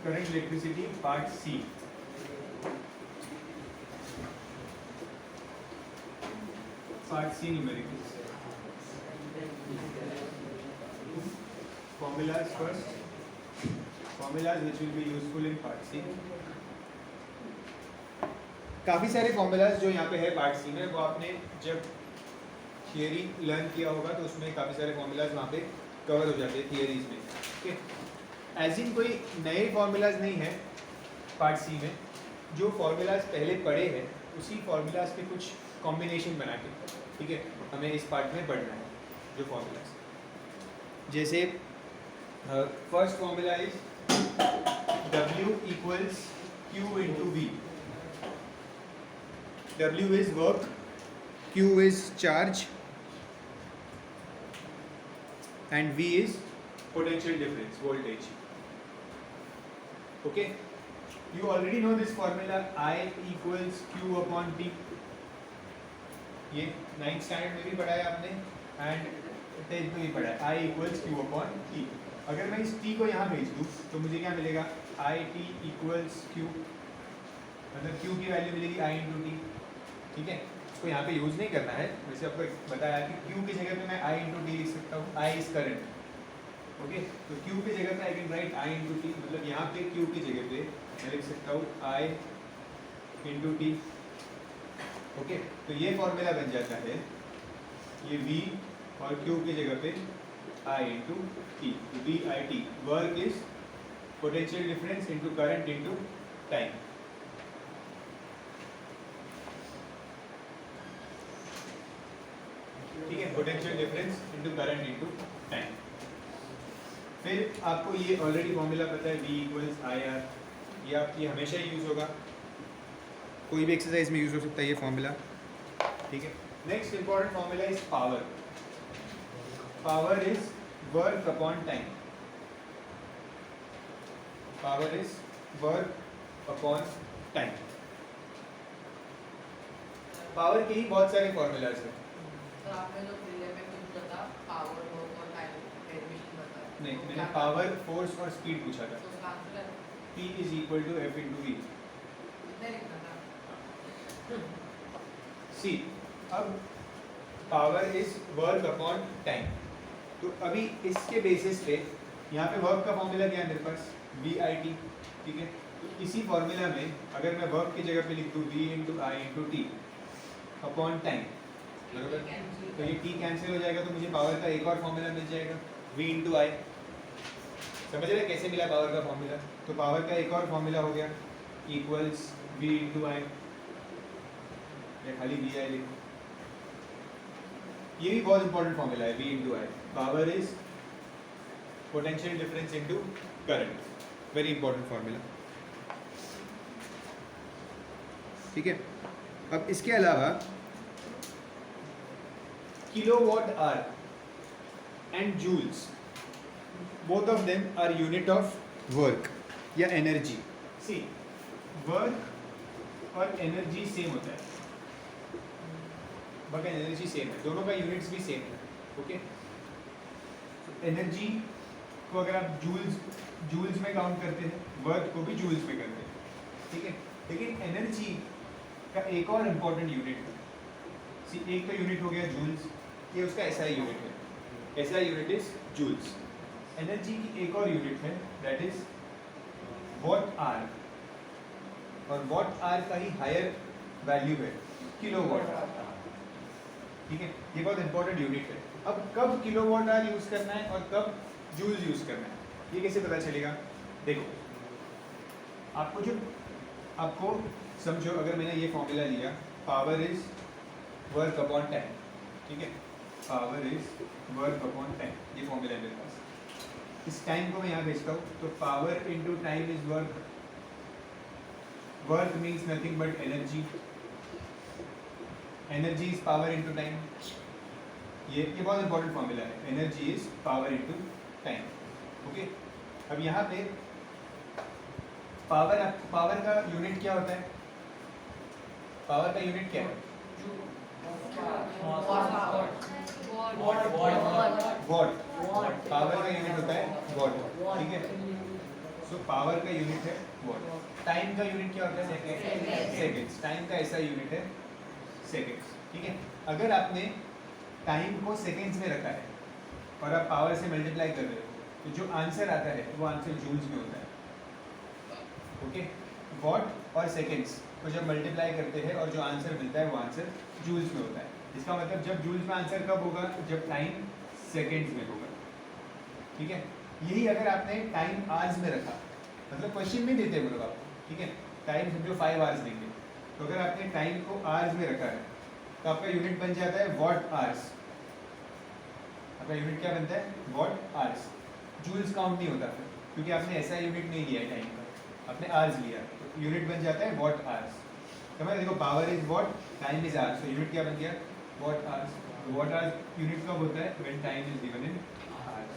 Current electricity part C. Part C numericals. formulas first, formulas which will be useful in part C। काफ़ी सारे formulas जो यहाँ पे है पार्ट सी में, वो आपने जब थियरी लर्न किया होगा तो उसमें काफ़ी सारे formulas वहाँ पे कवर हो जाते हैं थियरीज में। ओके, एज इन कोई नए formulas नहीं है पार्ट सी में, जो formulas पहले पढ़े हैं उसी formulas के कुछ कॉम्बिनेशन बना के, ठीक है, हमें इस पार्ट में पढ़ना है। जो formulas जैसे first formula is W equals Q into V। W is work, Q is charge and V is potential difference, voltage। Okay, you already know this formula, I equals Q upon T। ये 9th standard में भी पढ़ा है आपने and 10th में भी पढ़ा है, I equals Q upon T। अगर मैं इस t को यहाँ भेज दूँ तो मुझे क्या मिलेगा, I t equals Q, मतलब Q की वैल्यू मिलेगी I इंटू टी। ठीक है, इसको यहाँ पे यूज़ नहीं करना है, वैसे आपको बताया कि Q की जगह पे मैं I इंटू टी लिख सकता हूँ, I इज करंट। ओके, तो Q की जगह पे I can write I into T, मतलब यहाँ पे Q की जगह पे मैं लिख सकता हूँ I इंटू टी। ओके, तो ये फॉर्मूला बन जाता है, ये V और Q की जगह पे I into T, V I T. Work is potential difference into current into time. ठीक है, potential difference into current into time. फिर आपको ये ऑलरेडी फॉर्मूला पता है, V इक्वल्स आई आर, ये आपकी हमेशा ही यूज़ होगा, कोई भी एक्सरसाइज में यूज़ हो सकता है ये फॉर्मूला। ठीक है, next important formula is power. Power is work upon time. Power is work upon time. Power के ही बहुत सारे फॉर्मूलाज हैं। तो आपने जो प्रीलिम में कुछ बता, पावर, वर्क और टाइम डेरिवेशन बता। नहीं, मैंने पावर, फोर्स और स्पीड पूछा था। तो उसका आंसर है P is equal to F into V. इतना लिखना था। सी, अब power is work upon time, तो अभी इसके बेसिस पे यहाँ पे वर्क का फॉर्मूला क्या है मेरे पास, वी आई टी। ठीक है, तो इसी फॉर्मूला में अगर मैं वर्क की जगह पे लिख दूँ V into I into T upon time, बराबर, तो ये टी कैंसिल हो जाएगा, तो मुझे पावर का एक और फॉर्मूला मिल जाएगा, वी इंटू आई। समझ रहे कैसे मिला पावर का फॉर्मूला? तो पावर का एक और फॉर्मूला हो गया इक्वल्स वी इंटू आई, या खाली वी आई लिखो, ये भी बहुत इंपॉर्टेंट फॉर्मूला है, V into I. Power is potential difference into current, very important formula. ठीक है, अब इसके अलावा kilowatt hour and joules, both of them are unit of work या एनर्जी। सी, वर्क और एनर्जी सेम होता है, वर्क एंड एनर्जी सेम है, दोनों का यूनिट्स भी सेम है। ओके, एनर्जी को अगर आप जूल्स में काउंट करते हैं, वर्क को भी जूल्स में करते हैं। ठीक है, लेकिन एनर्जी का एक और इम्पॉर्टेंट यूनिट है। सी, एक तो यूनिट हो गया जूल्स, ये उसका ऐसा ही यूनिट है, ऐसा यूनिट इज जूल्स। एनर्जी की एक और यूनिट है, दैट इज वॉट आर, और वॉट आर का ही हायर वैल्यू है किलोवाट आवर। ठीक है, ये बहुत इंपॉर्टेंट यूनिट है। अब कब किलोवाट आवर यूज करना है और कब जूल्स यूज करना है, ये कैसे पता चलेगा? देखो, आपको समझो, अगर मैंने ये फॉर्मूला लिया, power is work upon time. ठीक है, power is work upon time, ये फॉर्मूला है मेरे पास। इस टाइम को मैं यहाँ भेजता हूँ, तो power into time is work. Work means nothing but energy, energy is power into time. ये बहुत इंपॉर्टेंट फॉर्मूला है, energy is power into time. Okay, अब यहाँ पे पावर का यूनिट क्या होता है? पावर का यूनिट क्या है? वॉट। पावर का यूनिट होता है वॉट। ठीक है, सो पावर का यूनिट है वॉट। टाइम का यूनिट क्या होता है? सेकेंड्स। टाइम का ऐसा यूनिट है सेकेंड्स, ठीक है। अगर आपने टाइम को सेकेंड्स में रखा है और आप पावर से मल्टीप्लाई कर रहे हो तो जो आंसर आता है वो आंसर जूल्स में होता है, ओके। वॉट और सेकेंड्स को जब मल्टीप्लाई करते हैं और जो आंसर मिलता है वो आंसर जूल्स में होता है। इसका मतलब जब जूल्स में आंसर कब होगा? जब टाइम सेकेंड्स में होगा, ठीक है। यही अगर आपने टाइम आवर्स में रखा, मतलब क्वेश्चन में देते हैं वो लोग आपको, ठीक है, टाइम समझो 5 आवर्स देंगे, तो अगर आपने टाइम को आवर्स में रखा है तो आपका यूनिट बन जाता है वॉट आवर्स। आपका यूनिट क्या बनता है? What hours. जूल्स काउंट नहीं होता फिर, क्योंकि आपने ऐसा यूनिट नहीं लिया है टाइम का, आपने आवर्स लिया, तो यूनिट बन जाता है वॉट आवर्स। समझ? देखो power is what, time is ours, तो यूनिट क्या बन गया? What hours. What hours unit कब होता है? When time is given in hours.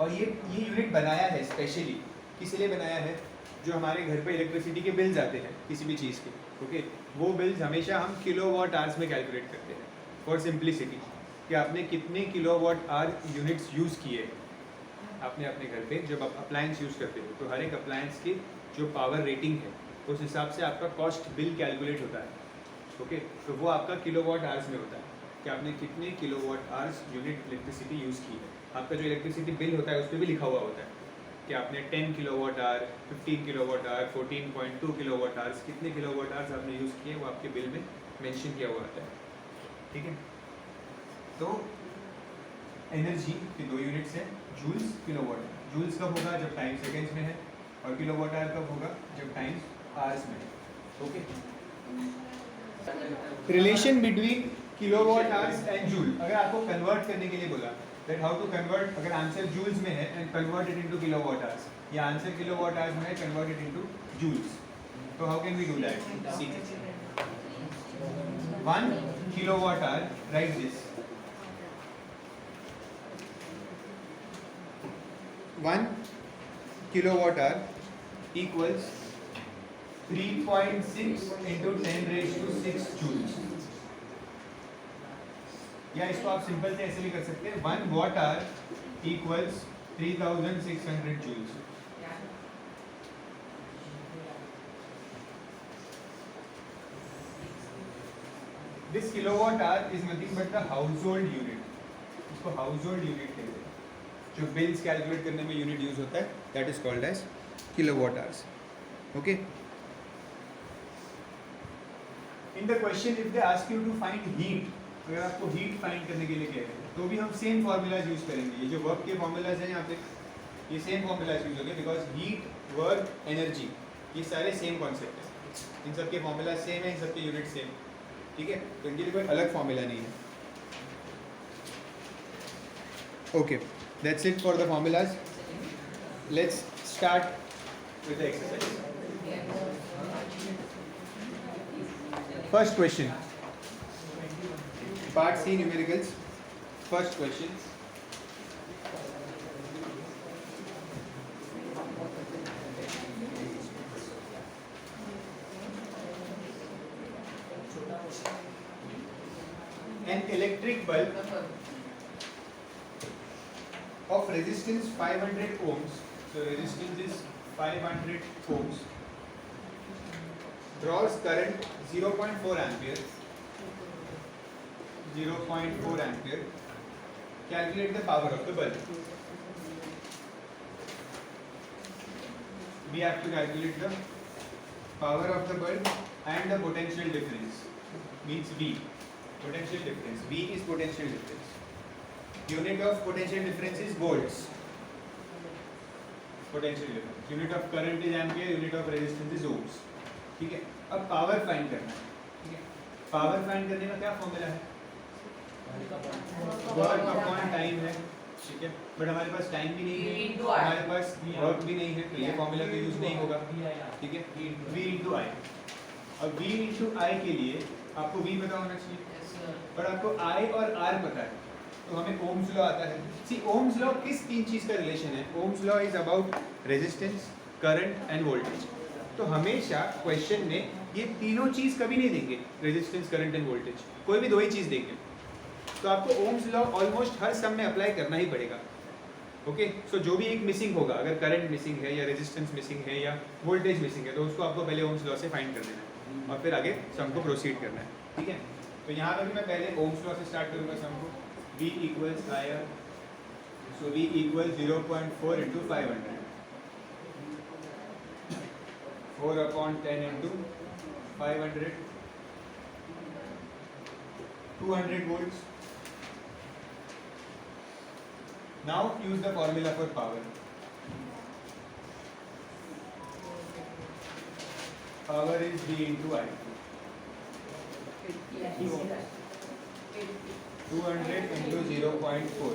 और ये यूनिट बनाया है स्पेशली, किस लिए बनाया है? जो हमारे घर पे इलेक्ट्रिसिटी के बिल्स आते हैं किसी भी चीज़ के, ओके, वो बिल्स हमेशा हम किलोवाट आवर्स में कैलकुलेट करते हैं फॉर सिंप्लिसिटी, कि आपने कितने किलोवाट आवर यूनिट्स यूज़ किए आपने अपने घर पे जब आप अप्लायंस यूज़ करते हो, तो हर एक अप्लायंस की जो पावर रेटिंग है उस हिसाब से आपका कॉस्ट बिल कैलकुलेट होता है, ओके। तो वो आपका किलोवाट आवर्स में होता है कि आपने कितने kilowatt hours unit electricity use की है। आपका जो इलेक्ट्रिसिटी बिल होता है उस पर भी लिखा हुआ होता है कि आपने 10 kilowatt hour, 15 kilowatt hour, 14.2 kilowatt hours, कितने किलोवाट आवर्स आपने यूज़ किए वो आपके बिल में मेंशन किया हुआ होता है, ठीक है। तो एनर्जी के दो यूनिट्स हैं, जूल्स, किलोवाट। जूल्स कब होगा? जब टाइम सेकेंड्स में है, और किलोवाट आवर कब होगा? जब टाइम आवर्स में है, okay. Relation between kilowatt hours and joule, अगर आपको कन्वर्ट करने के लिए बोला दैट हाउ टू कन्वर्ट, अगर आंसर जूल्स में है and convert it into kilowatt hours, या आंसर किलोवाट आवर्स में है कन्वर्ट इट इनटू जूल्स, तो how can we do that? See 1 kilowatt hour, right this 1 kilowatt hour equals 3.6 into 10 raised to 6 joules, या इसको आप simple से ऐसे भी कर सकते हैं, 1 watt hour equals 3600 joules। This kilowatt hour is nothing but the household unit, इसको household unit कहते हैं, जो बिल्स कैलकुलेट करने में यूनिट यूज होता है, that is called as kilowatt hours, okay. In the question if they ask you to find heat, अगर आपको हीट फाइंड करने के लिए कह रहे हैं तो भी हम सेम फार्मूलाज यूज करेंगे। ये जो वर्क के फार्मूलाज हैं यहाँ पे, ये सेम फार्मूलाज यूज होंगे, बिकॉज हीट, वर्क, एनर्जी, ये सारे सेम कॉन्सेप्ट हैं, इन सब के फार्मूला सेम है, इन सब के यूनिट सेम, ठीक है, तो इनके लिए कोई अलग फार्मूला नहीं है, okay. That's it for the formulas. Let's start with the exercise. First question. Part C numericals. First question. An electric bulb of resistance 500 ohms, so resistance is 500 ohms, draws current 0.4 ampere, 0.4 ampere. Calculate the power of the bulb. We have to calculate the power of the bulb and the potential difference, means V, potential difference. V is potential difference. Unit of potential difference is volts. Potential difference. Unit of current is ampere. Unit of resistance is ohms. ठीक है, अब power find करना है, ठीक है। Power find करने का क्या फॉर्मूला है? वर्क अपॉन टाइम है, ठीक है, बट हमारे पास टाइम भी नहीं है, हमारे पास वर्क भी नहीं है, तो ये फॉर्मूला का यूज नहीं होगा, ठीक है। V इंटू आई, अब V इंटू आई के लिए आपको V पता होना चाहिए, पर आपको I और R पता है, तो हमें ओम्स लॉ आता है। सी ओम्स लॉ किस तीन चीज़ का रिलेशन है? Ohm's law is about resistance, current end voltage. तो हमेशा क्वेश्चन में ये तीनों चीज़ कभी नहीं देंगे, रेजिस्टेंस, करंट एंड वोल्टेज, कोई भी दो ही चीज़ देंगे। तो आपको ओम्स लॉ ऑलमोस्ट हर सम में अप्लाई करना ही पड़ेगा, ओके सो जो भी एक मिसिंग होगा, अगर करंट मिसिंग है या रेजिस्टेंस मिसिंग है या वोल्टेज मिसिंग है, तो उसको आपको पहले ओम्स लॉ से फाइंड कर देना है और फिर आगे सम को प्रोसीड करना है, ठीक है। तो यहाँ पर भी मैं पहले ओम्स लॉ से स्टार्ट करूँगा सम को। V इक्वल्स आया, सो V equal 0.4 into 500, 4/10 into 500, 200 volts. Now use the formula for power. Power is V into I. 200 into 0.4.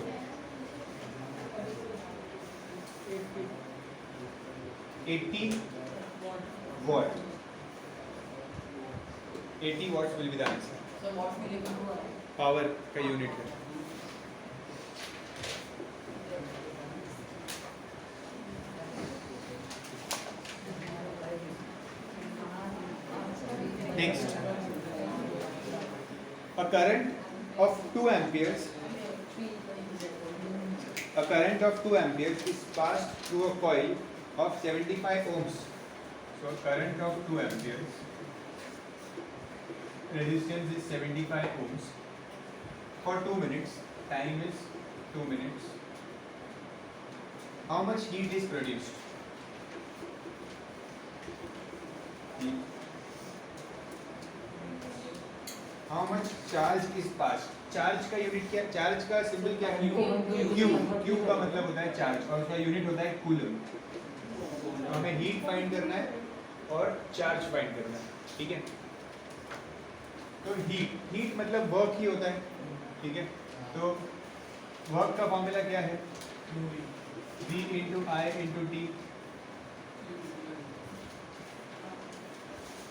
80 watt. 80 watts will be the answer. So what will you do? Power का unit है। Next, a current of 2 amperes. A current of 2 amperes is passed through a coil of 75 ohms. So, current of 2 amperes. Resistance is 75 ohms. For 2 minutes. Time is 2 minutes. How much heat is produced? Heat. How much charge is passed? Charge का unit क्या, charge का symbol क्या है? Q का मतलब होता है charge और उसका यूनिट होता है कूलम। तो हमें हीट फाइंड करना है और चार्ज फाइंड करना है, ठीक है। तो हीट मतलब वर्क ही होता है, ठीक है। तो वर्क का फॉर्मूला क्या है? V into I into T.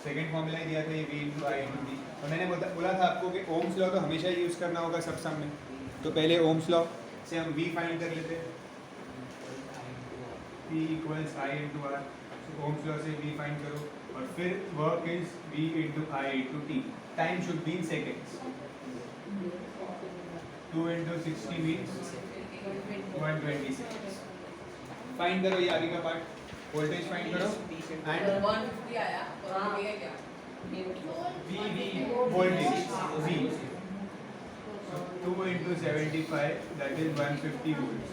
Second formula ही दिया था ये V into I into T. और मैंने बोला था आपको कि ओम्स लॉ तो हमेशा यूज़ करना होगा सब सम में। तो पहले ओम्स लॉ से हम V फाइंड कर लेते हैं। P equals I into R. Ohm's law से V फाइंड करो और फिर work is V into I into T. Time should be in seconds. 2 into 60 means 120 seconds. Find करो ये आगे का पार्ट। वोल्टेज फाइंड करो एंड 150 आया और ये क्या? voltage V. So 2 into 75, that is 150 volts.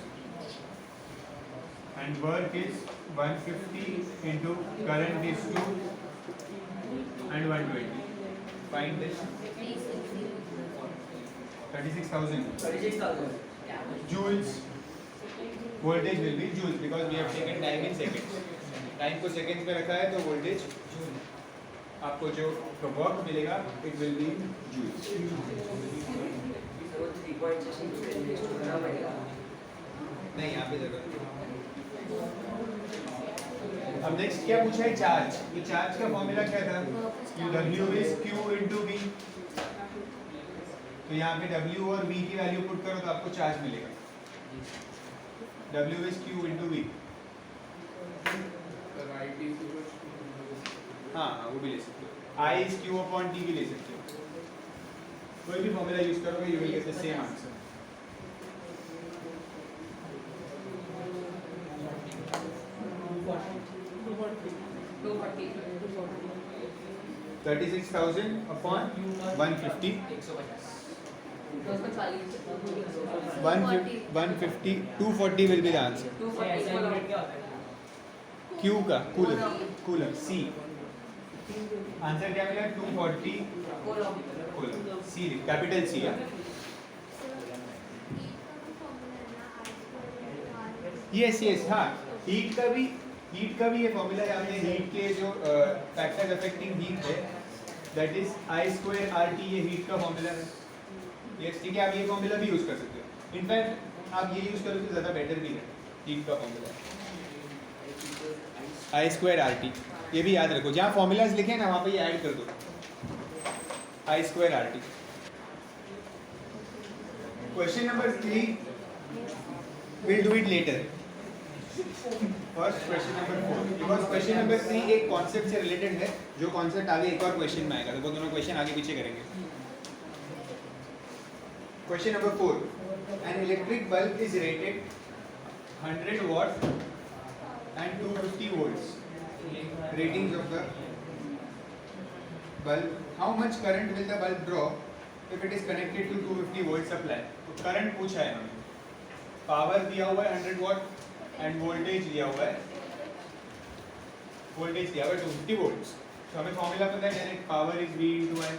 And work is 150 into current is 2 and 120. Find this. 36,000 joules. Voltage will be joules because we have taken time in seconds. Time को seconds में रखा है तो voltage आपको जो work मिलेगा it will be joules. नहीं यहाँ पे जरूरत नहीं। अब नेक्स्ट क्या पूछा है? चार्ज। तो चार्ज का फॉर्मूला क्या था? W is Q into V। तो यहाँ पे W और V की वैल्यू पुट करो तो आपको चार्ज मिलेगा। W is Q into V। हाँ वो भी ले सकते हो। I is Q upon T भी ले सकते हो। कोई भी फॉर्मूला यूज करोगे you will get the same answer. $36,000 upon 150। 150 240 will be the answer। Q का कूलम C। आंसर क्या मिला? 240 कूलम। C कैपिटल C है। यस हाँ, हीट का भी ये फॉर्मूला है। हमने हीट के जो फैक्टर्स अफेक्टिंग हीट है दैट इज I²RT, ये हीट का फॉर्मूला है। यस ठीक है, आप ये फॉर्मूला भी यूज कर सकते हो। इनफैक्ट आप ये यूज करोगे तो ज़्यादा बेटर भी है। हीट का फॉर्मूला I²RT, ये भी याद रखो। जहाँ फॉर्मूलाज लिखे हैं ना वहाँ पे ये ऐड कर दो I²RT। Question number 3 we'll do it later। First question number 4, because question number 3 एक कॉन्सेप्ट से रिलेटेड है जो कॉन्सेप्ट आगे एक और क्वेश्चन में आएगा, तो वो दोनों क्वेश्चन आगे पीछे करेंगे। Question number 4, an electric bulb is rated 100 watt and 250 volts. Ratings of the bulb. How much current will the bulb draw if it is connected to 250 volt supply? तो करंट पूछा है हमें, पावर दिया हुआ है 100 watt एंड वोल्टेज दिया हुआ है, वोल्टेज दिया हुआ है 250 volts. तो हमें फॉर्मूला पता है direct, power is V into I.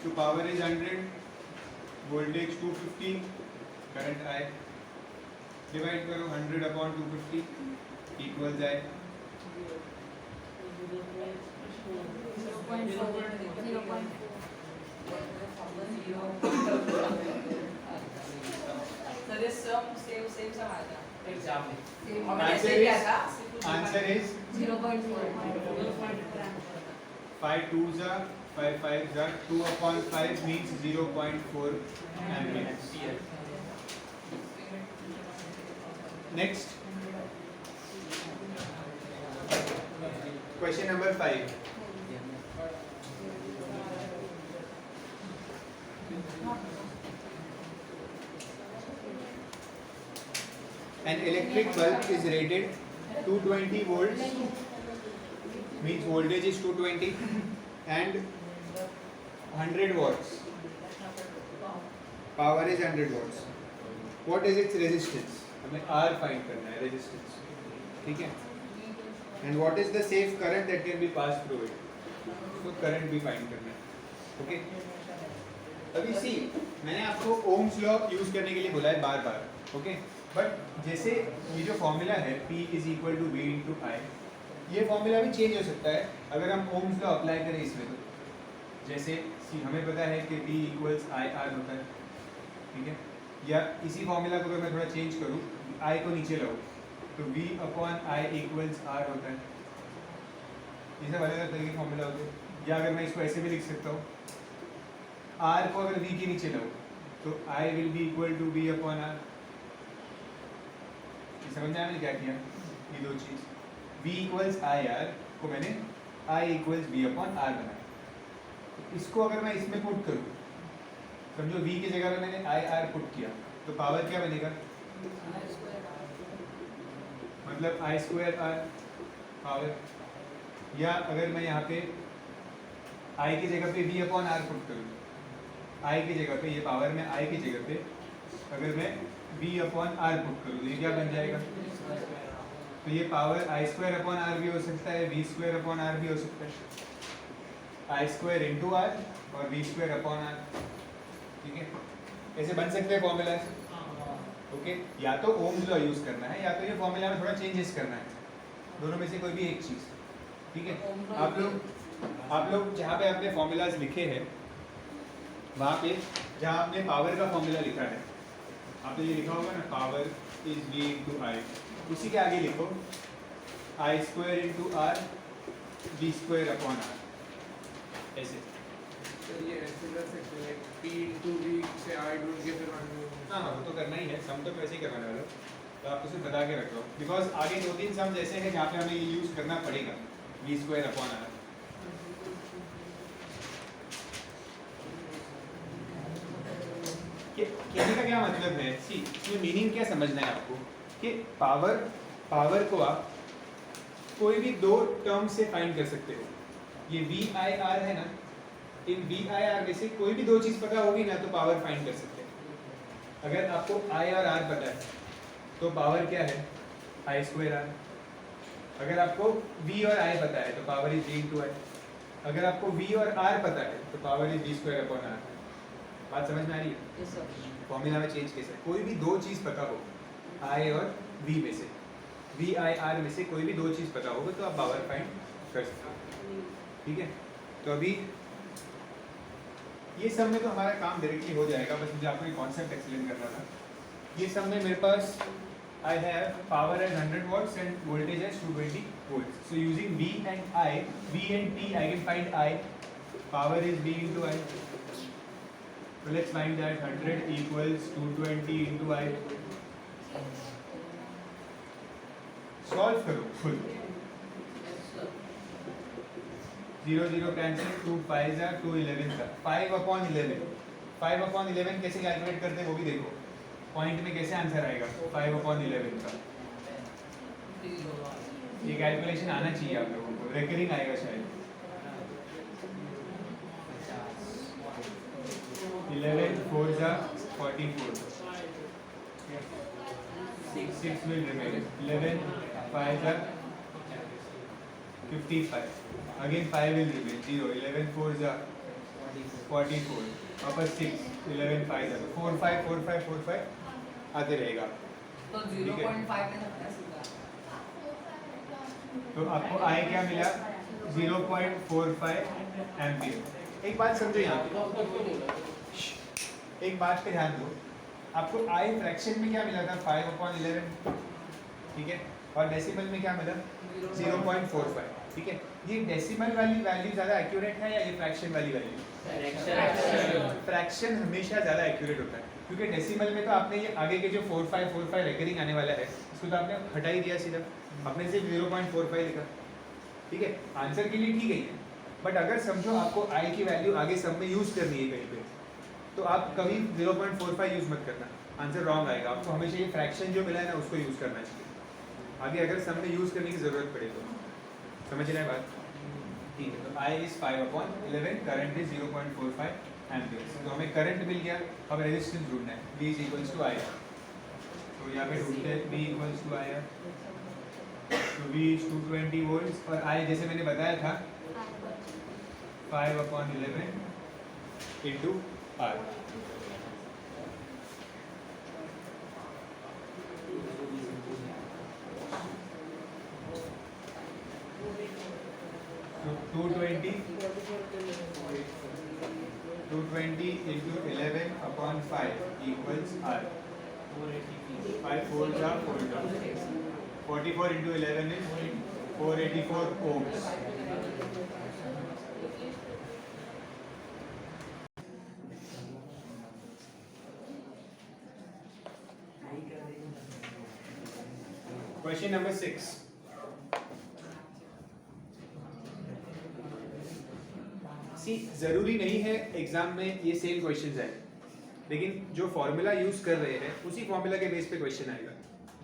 तो power is 100, voltage 250, current I. Divide करो 100 upon 250 equals I. 0.4. Answer is 5 2s are 5 5s are 2 upon 5 means 0.4 amperes. Next, question number 5. An electric bulb is rated 220 volts, means voltage is 220, and 100 watts. Power is 100 watts. What is its resistance? हमें R find करना है, resistance. ठीक है? And what is the safe current that can be passed through it? तो current भी find करना है. Okay? अभी सी, मैंने आपको ओम्स लॉ यूज करने के लिए बोला है बार बार. ओके? बट जैसे ये जो फॉर्मूला है P is equal to V into I, ये फॉर्मूला भी चेंज हो सकता है अगर हम ओम्स लॉ अप्लाई करें इसमें. तो जैसे सी हमें पता है कि V इक्वल्स आई आर होता है, ठीक है? या इसी फॉर्मूला को अगर मैं थोड़ा चेंज करूँ, आई को नीचे लाऊँ, तो V upon I equals R होता है. ये सब अलग अलग तरह के फॉर्मूला होते हैं. या अगर मैं इसको ऐसे भी लिख सकता हूँ, आर को अगर V के नीचे लाऊँ तो I will be equal to V upon R. समझ में आया मैंने क्या किया? ये दो चीज V इक्वल्स आई आर को मैंने I equals V upon R बनाया. तो इसको अगर मैं इसमें पुट करूँ, समझो V की जगह पे मैंने आई आर पुट किया, तो पावर क्या बनेगा? मतलब आई स्क्वायर आर पावर. या अगर मैं यहाँ पे I की जगह पे V अपॉन आर पुट करूँ, I की जगह पे, ये पावर में I की जगह पे अगर मैं V अपॉन आर पुट करूँ, तो ये क्या बन जाएगा? तो ये power I square upon R भी हो सकता है, वी स्क्वायर अपॉन आर भी हो सकता है. आई स्क्वायर इंटू आर और वी स्क्वायर अपॉन आर. ठीक है? ऐसे बन सकते हैं फॉर्मूला. ओके? या तो ओम्स लॉ यूज करना है या तो ये फॉर्मूला में थोड़ा चेंजेस करना है, दोनों में से कोई भी एक चीज. ठीक है? आप लोग जहाँ पे आपने फॉर्मूलाज लिखे हैं, वहाँ पे जहाँ आपने पावर का फॉर्मूला लिखा है, आपने ये लिखा होगा ना, power is V into I, उसी के आगे लिखो I square into R V square upon R. ऐसे ये ऐसे कर सकते हैं P into V से I ढूंढ के फिर हाँ हाँ, वो तो करना ही है. सम तो वैसे ही करवाने वाले हो, तो आप उसे बता के रख लो, बिकॉज आगे दो तीन सम्स ऐसे हैं जहाँ पे हमें ये यूज करना पड़ेगा, V स्क्वायर अपॉन आर. कहने का क्या मतलब है? सी, इसमें मीनिंग क्या समझना है आपको कि पावर को आप कोई भी दो टर्म से फाइंड कर सकते हो. ये वी आई आर है ना, इन वी आई आर में से कोई भी दो चीज पता होगी ना, तो पावर फाइंड कर सकते हैं. अगर आपको आई और आर पता है तो पावर क्या है? I square R. अगर आपको वी और आई पता है तो power is V into I. अगर आपको वी और आर पता है तो power is V square upon R. बात समझ में आ रही है? फॉर्मूला में चेंज कैसे? कोई भी दो चीज पता हो, आई और वी में से, वी आई आर में से कोई भी दो चीज पता होगा तो आप पावर फाइंड कर सकते हो. ठीक है? तो अभी ये सब में तो हमारा काम डायरेक्टली हो जाएगा, बस मुझे आपको एक कॉन्सेप्ट एक्सप्लेन करना था. ये सब में मेरे पास I have power as 100 watts and voltage as 220 volts. So using V and I, V and T, I can find I. Power is V into I. So let's find that 100 equals 220 into I. Solve करो खुद. 0 0 cancel, 2 5s are 2 11s are 5 upon 11. 5 upon 11 कैसे calculate करते हैं वो भी देखो. Point में कैसे आंसर आएगा 5/11 का? ये कैलकुलेशन आना चाहिए आप लोगों को, रिकरिंग आएगा शायद। 11 4 जा 44, 6 will remain, 11 5 जा 55, again 5 will remain, 0, 11 4 जा 44, वापस 6, 11 5 जा 4 5 4 5 4 5 आते रहेगा। तो 0.5 में लगता है सीधा। तो आपको आई क्या मिला 0.45 एम्पियर। एक बात समझो यहाँ पे, एक बात पे ध्यान दो, आपको आई फ्रैक्शन में क्या मिला था 5/11, ठीक है, और डेसिमल में क्या मिला 0.45, ठीक है। ये डेसिमल वाली वैल्यू ज़्यादा एक्यूरेट है या ये फ्रैक्शन वाली वैल्यू? फ्रैक्शन हमेशा ज़्यादा एक्यूरेट होता है, क्योंकि डेसिमल में तो आपने ये आगे के जो 4545 रेकरिंग आने वाला है उसको तो आपने हटा ही दिया सीधा, आपने सिर्फ 0.45 लिखा, ठीक है। आंसर के लिए ठीक है, बट अगर समझो आपको आई की वैल्यू आगे सब में यूज़ करनी है कहीं पे, तो आप कभी 0.45 यूज़ मत करना, आंसर रॉन्ग आएगा। आपको हमेशा ये फ्रैक्शन जो मिला है ना उसको यूज़ करना चाहिए आगे, अगर सब में यूज़ करने की ज़रूरत पड़े तो। समझ रहे हैं बात? ठीक है, तो I is 5/11, current is 0.45 amperes. तो हमें करंट मिल गया, अब रेजिस्टेंस ढूंढना है, V is equals to IR। तो यहाँ पे ढूंढते हैं V equals to IR, तो V is 220 वोल्ट्स और I जैसे मैंने बताया था 5/11 into R। तो 220 into 11/5 equals R। 5 4 जा 4 जा 44 into 11 is 484 ohms। Question number 6। जरूरी नहीं है एग्जाम में ये सेम क्वेश्चंस आए, लेकिन जो फॉर्मूला यूज कर रहे हैं उसी फॉर्मूला के बेस पे क्वेश्चन आएगा,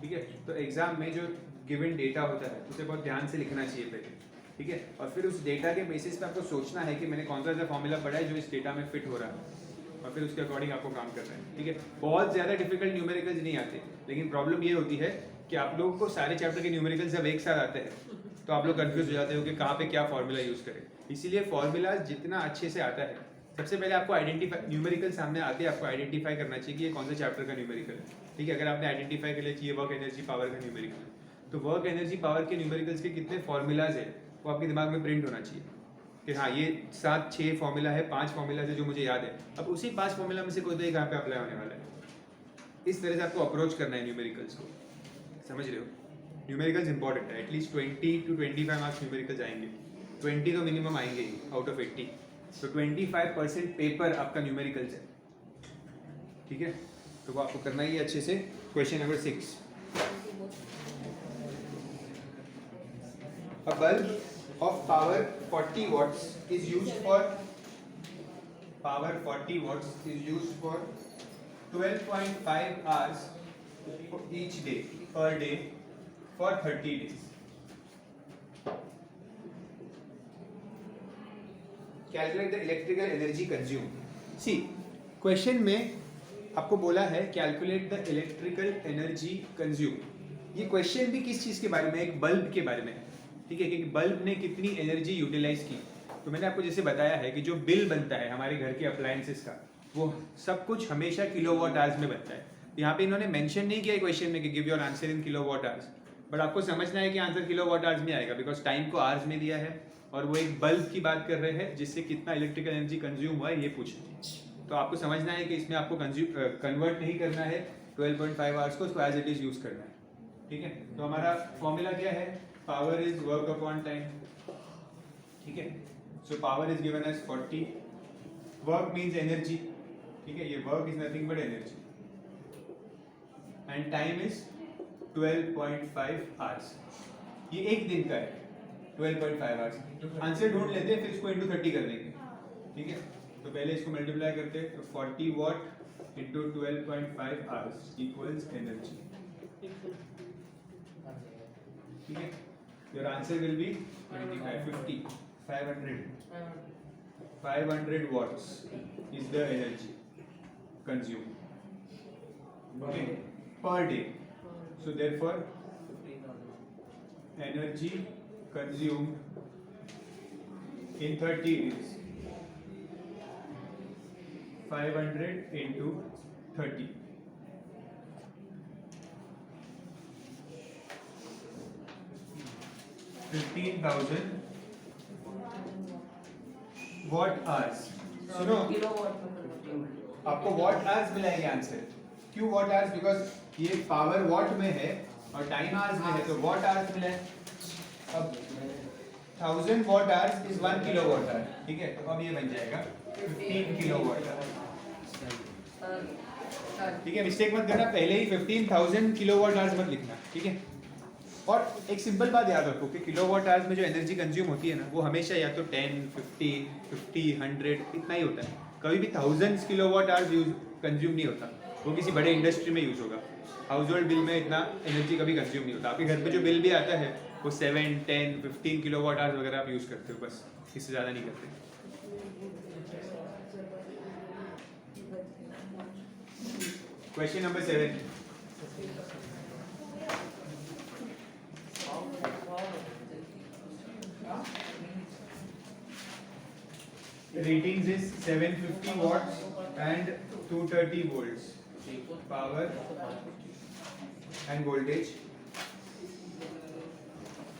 ठीक है। तो एग्जाम में जो गिवन डेटा होता है उसे बहुत ध्यान से लिखना चाहिए पहले, ठीक है, और फिर उस डेटा के बेसिस पे आपको सोचना है कि मैंने कौन सा फॉर्मूला पढ़ा है जो इस डेटा में फिट हो रहा है, और फिर उसके अकॉर्डिंग आपको काम करना है, ठीक है। बहुत ज़्यादा डिफिकल्ट न्यूमेरिकल्स नहीं आते, लेकिन प्रॉब्लम ये होती है कि आप लोगों को सारे चैप्टर के न्यूमेरिकल्स जब एक साथ आते हैं तो आप लोग कंफ्यूज हो जाते हो कि कहाँ पे क्या फॉर्मूला यूज़ करें। इसीलिए फॉर्मूला जितना अच्छे से आता है, सबसे पहले आपको आइडेंटिफाई, न्यूमेरिकल सामने आते हैं आपको आइडेंटिफाई करना चाहिए कि ये कौन सा चैप्टर का न्यूमेरिकल है, ठीक है। अगर आपने आइडेंटिफाई कर लिया चाहिए वर्क एनर्जी पावर का न्यूमेरिकल, तो वर्क एनर्जी पावर के न्यूमेरिकल्स के कितने फॉर्मूलाज है वो आपके दिमाग में प्रिंट होना चाहिए कि हाँ ये 7-6 फॉर्मूला है, 5 फॉर्मूलाज है जो मुझे याद है, अब उसी 5 फॉर्मूला में से कोई तो एक यहाँ पे अप्लाई होने वाला है। इस तरह से आपको अप्रोच करना है न्यूमेरिकल्स को, समझ रहे हो। न्यूमेरिकल्स इंपॉर्टेंट है, एटलीस्ट 20 to 25 मार्क्स न्यूमेरिकल्स आएंगे, 20 तो मिनिमम आएंगे ही आउट ऑफ 80, तो 25% पेपर आपका न्यूमेरिकल्स है, ठीक है। तो वो आपको करना ही है अच्छे से। Question number 6, a bulb of power 40 watts is used for 12.5 hours each day per day for 30 days. Calculate the electrical energy consumed. See, question में आपको बोला है calculate the electrical energy consume. ये क्वेश्चन भी किस चीज़ के बारे में, एक बल्ब के बारे में, ठीक है, कि बल्ब ने कितनी एनर्जी यूटिलाइज की। तो मैंने आपको जैसे बताया है कि जो बिल बनता है हमारे घर के अप्लायंसेस का, वो सब कुछ हमेशा किलोवाट आवर्स में बनता है। यहाँ पे इन्होंने मेंशन नहीं किया क्वेश्चन में कि give your answer in kilowatt hours, but आपको समझना है कि आंसर किलोवाट आवर्स में आएगा, बिकॉज टाइम को आवर्स में दिया है और वो एक बल्ब की बात कर रहे हैं जिससे कितना इलेक्ट्रिकल एनर्जी कंज्यूम हुआ है ये पूछ रहे हैं। तो आपको समझना है कि इसमें आपको कन्वर्ट नहीं करना है 12.5 आवर्स को, उसको एज इट इज यूज करना है, ठीक है। तो हमारा फॉर्मूला क्या है, power is work upon time, ठीक है। So power is given as 40, work means energy, ठीक है, ये work is nothing but energy, and time is 12.5 hours. ये एक दिन का है 12.5 आवर्स। आंसर ढूंढ लेते हैं फिर इसको इंटू 30 कर देंगे, ठीक है। तो पहले इसको मल्टीप्लाई करते हैं, तो 40 वाट into 12.5 hours equals energy. ठीक है? Your answer will be 25, 50, 500 watts is the energy consumed. Okay, per day. So therefore, energy consumed in 30 days. 500 into 30. 15,000 watt hours. सुनो, आपको watt hours मिलेगा आंसर. क्यों watt hours? Because ये power what में है और टाइम आवर्स में है, तो watt hours मिला है. अब 1000 watt hours is 1 kilowatt hour. ठीक है, तो अब ये बन जाएगा 15 kilowatt hour. ठीक है, मिस्टेक मत करना, पहले ही 15,000 किलोवाट आवर्स मत लिखना. ठीक है, और एक सिंपल बात याद रखो कि किलोवाट आवर्स में जो एनर्जी कंज्यूम होती है ना, वो हमेशा या तो 10, 50, 100 इतना ही होता है. कभी भी thousands kilowatt hours use consume नहीं होता. वो किसी बड़े इंडस्ट्री में यूज होगा. हाउस होल्ड बिल में इतना एनर्जी कभी कंज्यूम नहीं होता. आपके घर पे जो बिल भी आता है वो 7, 10, 15 किलोवाट आवर्स वगैरह आप यूज करते हो, बस इससे ज़्यादा नहीं करते. Question number 7. Ratings is 750 watts and 230 volts. Power and voltage.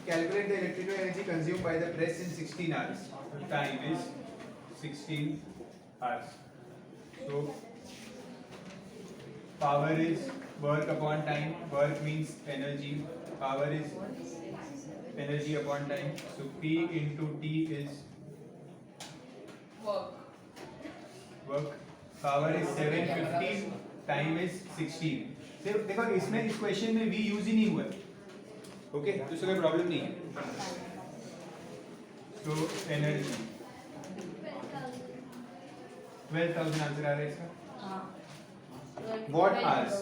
Calculate the electrical energy consumed by the press in 16 hours. Time is 16 hours. So power is work upon time. Work means energy. Power is energy upon time. So P into T is work. Power is 750. Time is 16. देखो इसमें इस question में V use ही नहीं हुआ. Okay, तो इससे कोई problem नहीं है. So energy 12,000 आंसर आ रहा है इसका. Watt hours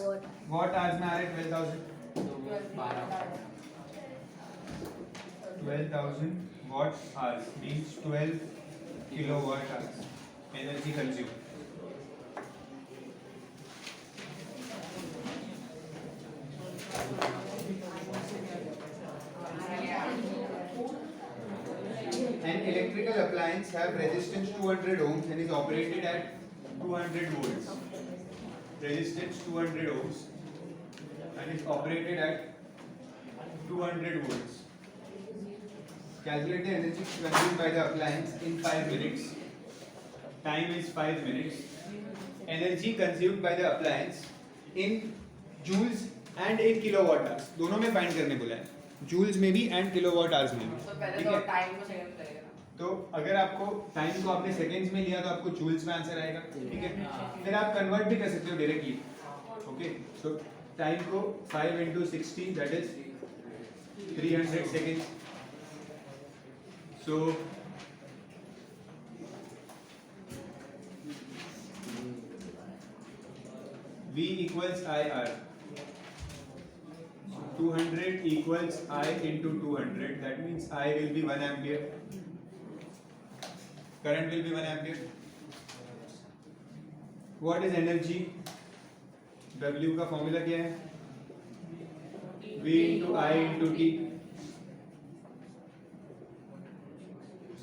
में आ रहा है 12,000. 12,000 watt hours means 12 kilowatt hours energy consumed. An electrical appliance have resistance 200 ohms and is operated at 200 volts. Resistance 200 ohms and is operated at 200 volts. Calculate the energy consumed by the appliance in 5 minutes. Time is 5 minutes. Energy consumed by the appliance in joules and 8 kilowatt hours. दोनों में find करने बोला है. joules में भी and kilowatt hours में भी. तो पहले ठीक तो है? टाइम को सेकंड करेगा. तो अगर आपको टाइम को आपने सेकंड्स में लिया तो आपको जूल्स में आंसर आएगा. ठीक है, फिर आप कन्वर्ट भी कर सकते हो डायरेक्टली. ओके, सो टाइम को 5 into 60 that is 300 seconds. So V equals IR. 200 equals I into 200. That means I will be 1 ampere. Current will be 1 ampere. What is energy? W का फॉर्मूला क्या है? V into I into T.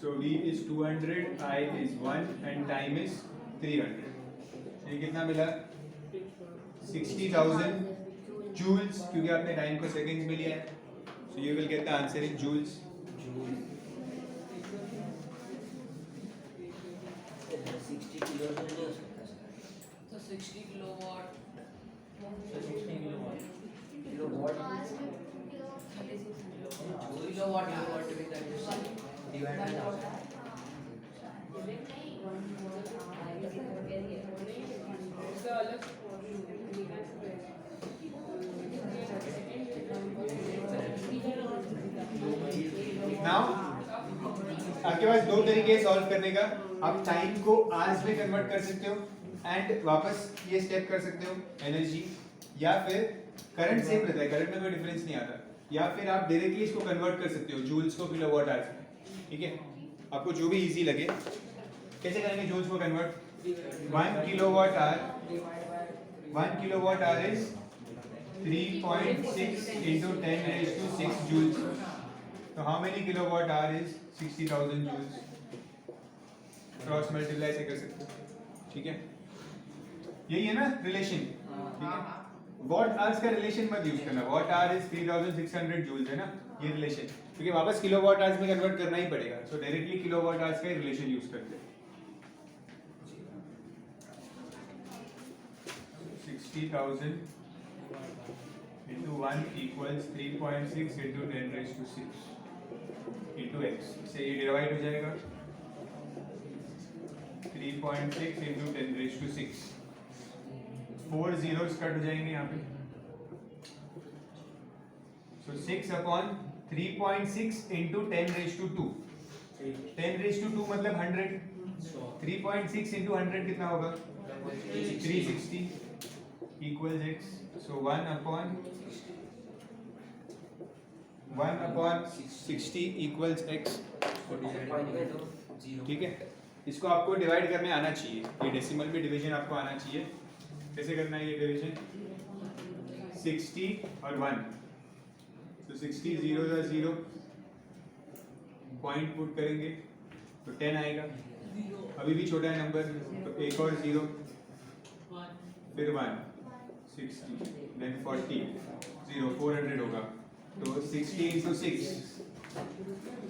So V is 200, I is 1 and time is 300. ये कितना मिला? 60,000 joules, क्योंकि आपने time को seconds में लिया है. So you will get the answer in joules. 60 kilo से नहीं हो सकता सर. तो 60 kilowatt kilowatt kilowatt with that divided Now आपके पास दो तरीके सॉल्व करने का. आप टाइम को आवर्स में कन्वर्ट कर सकते हो एंड वापस ये स्टेप कर सकते हो एनर्जी, या फिर करंट सेम रहता है, करंट में कोई डिफरेंस नहीं आता, या फिर आप डायरेक्टली इसको कन्वर्ट कर सकते हो जूल्स को किलोवाट आवर्स में, ठीक है, आपको जो भी इजी लगे। कैसे करेंगे जूल्स को convert? 1 kilowatt our is 3.6 into 10 raised to 6 joules. So how many kilowatt hour is 60,000 joules? Cross multiply से कर सकते हो, ठीक है, यही है ना रिलेशन, ठीक है। वॉट आवर्स का रिलेशन मत यूज करना, वॉट आवर इज 3600 जूल्स है ना, ये रिलेशन, क्योंकि वापस किलोवाट आवर्स में कन्वर्ट करना ही पड़ेगा, सो डायरेक्टली किलोवाट आवर्स का रिलेशन यूज करते हैं। 60,000 into 1 equals 3.6 into 10 raised to 6 into x, से ये डिवाइड हो जाएगा 3.6 into 10 raised to 6, 4 zeros cut हो जाएंगे यहाँ पे, so 6 upon 3.6 into 10 raised to 2, 10 raised to 2 मतलब 100, 3.6 into 100 कितना होगा 360 equals x, so 1 upon 60 equals x, ठीक है। इसको आपको डिवाइड करने आना चाहिए, ये डेसिमल में डिवीजन आपको आना चाहिए। कैसे करना है ये डिवीजन? 60 और 1, तो 60 0 का 0, पॉइंट पुट करेंगे तो 10 आएगा, अभी भी छोटा है नंबर, तो एक और 0, फिर 1, 60, then 40, 0, 400 होगा, तो 60 into 6,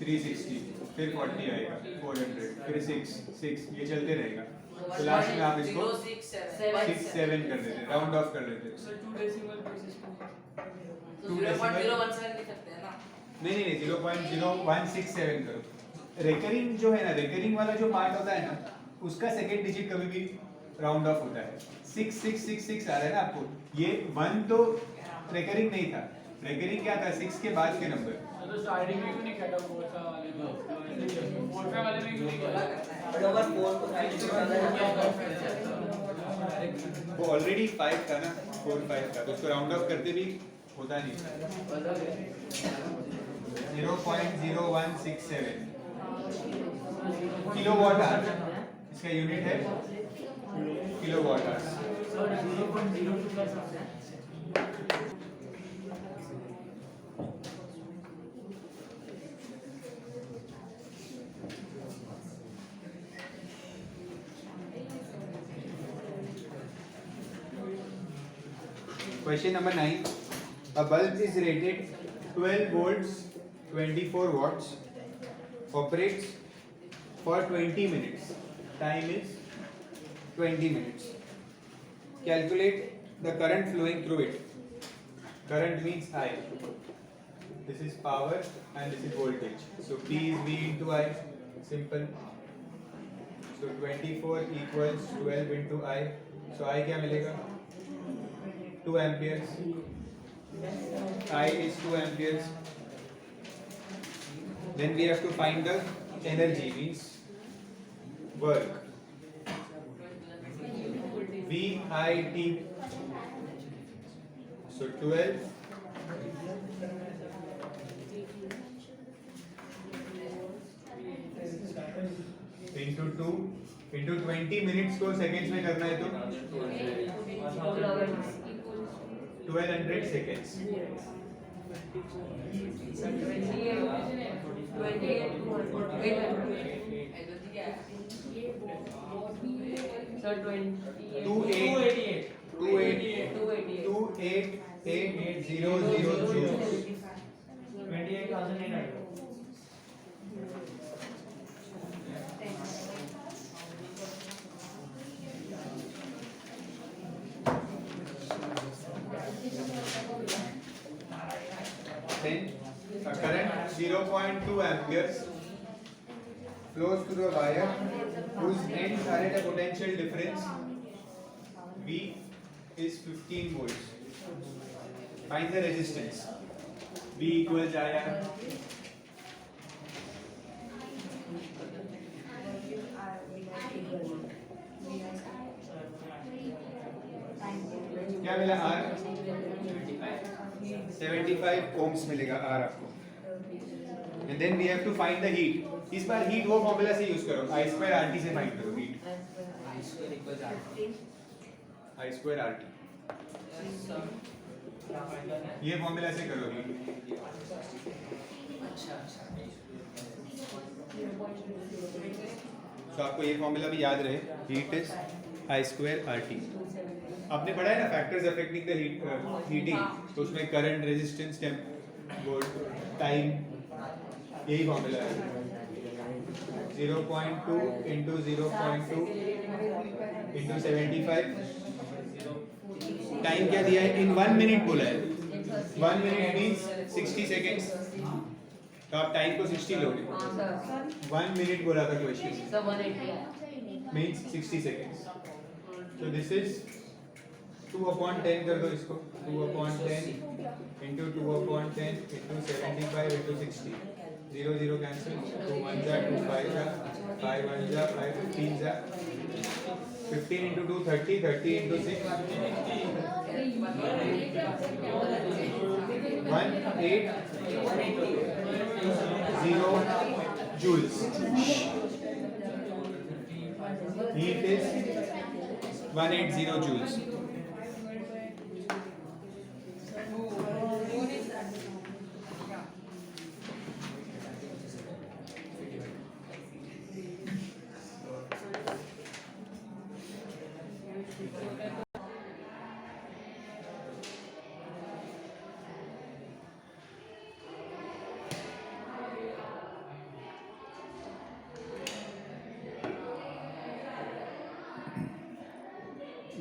360, फिर 40 आएगा, 400, फिर 6, ये चलते रहेगा, तो लास्ट में आप इसको 6 7 कर देते, राउंड ऑफ कर देते। सर 2 डेसिमल प्लेसेस को 0.017 लिख सकते हैं ना? नहीं 0.0167 करो। रेकरिंग जो है ना, रेकरिंग वाला जो पार्ट होता है ना, उसका सेकंड डिजिट कभी भी राउंड ऑफ होता है। 6666 आ रहा है ना आपको, ये 1 तो रेकरिंग नहीं था, रेकरिंग क्या था 6 के बाद के नंबर। तो स्टार्टिंग में क्यों नहीं कटा 4 का वाले में, 4 का वाले में क्यों नहीं कटा? बराबर 4 को साइड में वो ऑलरेडी 5 था ना, 4 5 था, तो उसको राउंड ऑफ करते भी होता नहीं। 0.0167 किलोवाट आवर, इसका यूनिट है kilowatt hour. Question number 9. A bulb is rated 12 volts, 24 watts, operates for 20 minutes. Time is 20 minutes. Calculate the current flowing through it. Current means I. This is power and this is voltage. So P is V into I. Simple. So 24 equals 12 into I. So I क्या मिलेगा? 2 amperes. I is 2 amperes. Then we have to find the energy, means work. VIT. So 12 into 2 into 20 minutes को seconds में करना है तो 1200 seconds. Sir, 288,800 joules. 28,800. Then a current 0.2 amperes flows through the wire whose ends are at a potential difference V is 15 volts. Find the resistance. V equals IR. क्या मिला R 75 ohms मिलेगा R आपको and then we have to find the heat इस बार heat वो formula से use करो I square RT से find करो heat I square RT ये फॉर्मूला से करो heat तो आपको ये फॉर्मूला भी याद रहे heat is I square RT आपने पढ़ा है ना फैक्टर्स अफेक्टिंग द हीटिंग तो उसमें करंट रेजिस्टेंस वो टाइम यही फॉर्मूला है 0.2 into 0.2 into 75 टाइम क्या दिया है इन 1 मिनट बोला है 1 मिनट मींस 60 सेकेंड्स तो आप टाइम को 60 लोगे 1 मिनट बोला था क्वेश्चन मींस 60 सेकेंड्स तो दिस इज 2/10 कर दो इसको 2/10 into 2/10 into 75 into 60 0 0 cancel 2 1 जा 2 5 जा 5 1 जा 5 15 जा 15 into 2 30 30 into 6 1 8 0 joules heat is 180 joules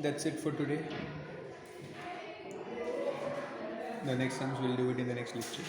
That's it for today. The next sums we'll do it in the next lecture.